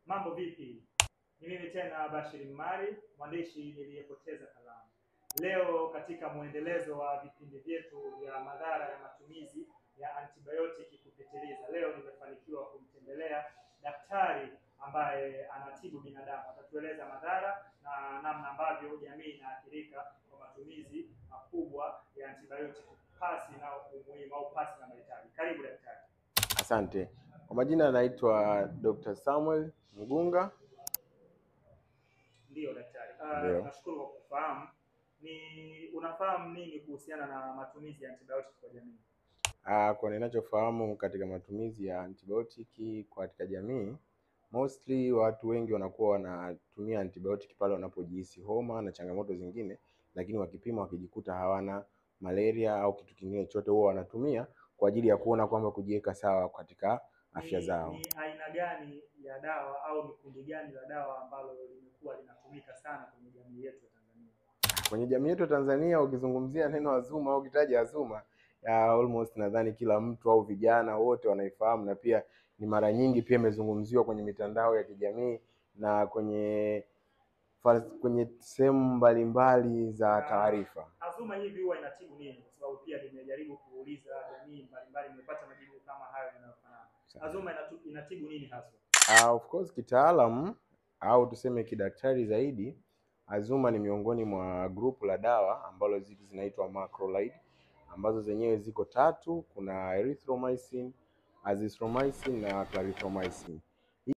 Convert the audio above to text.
Mambo vipi? Ni mimi tena Bashir Mmari, mwandishi niliyepoteza kalamu. Leo katika muendelezo wa vipindi vyetu vya madhara ya matumizi ya antibiotiki kupitiliza, leo nimefanikiwa kumtembelea daktari ambaye anatibu binadamu. Atatueleza madhara na namna ambavyo jamii inaathirika kwa matumizi makubwa ya antibiotiki pasi na umuhimu au pasi na mahitaji. Karibu daktari. Asante. Kwa majina anaitwa Dr. Samuel Mgunga. Ndio daktari. Ndio. Nashukuru kwa kufahamu. Unafahamu nini kuhusiana na matumizi ya antibiotiki kwa jamii? Kwa ninachofahamu katika matumizi ya antibiotiki katika jamii, mostly watu wengi wanakuwa wanatumia antibiotiki pale wanapojihisi homa na changamoto zingine, lakini wakipima wakijikuta hawana malaria au kitu kingine chote, huwa wanatumia kwa ajili ya kuona kwamba kujiweka sawa katika afya zao. Ni aina gani ya dawa au ni kundi gani la dawa ambalo limekuwa linatumika sana kwenye jamii yetu ya Tanzania? Kwenye jamii yetu ya Tanzania, ukizungumzia neno Azuma au ukitaja Azuma, almost nadhani kila mtu au vijana wote wanaifahamu, na pia ni mara nyingi pia imezungumziwa kwenye mitandao ya kijamii na kwenye sehemu mbalimbali za taarifa. Azuma hivi huwa inatibu nini? Kwa sababu pia nimejaribu kuuliza jamii mbalimbali, nimepata majibu kama hayo yanayofanana. Azuma inatibu nini haswa? Of course kitaalamu au tuseme kidaktari zaidi, Azuma ni miongoni mwa grupu la dawa ambalo zinaitwa macrolide, ambazo zenyewe ziko tatu. Kuna erythromycin, azithromycin na clarithromycin.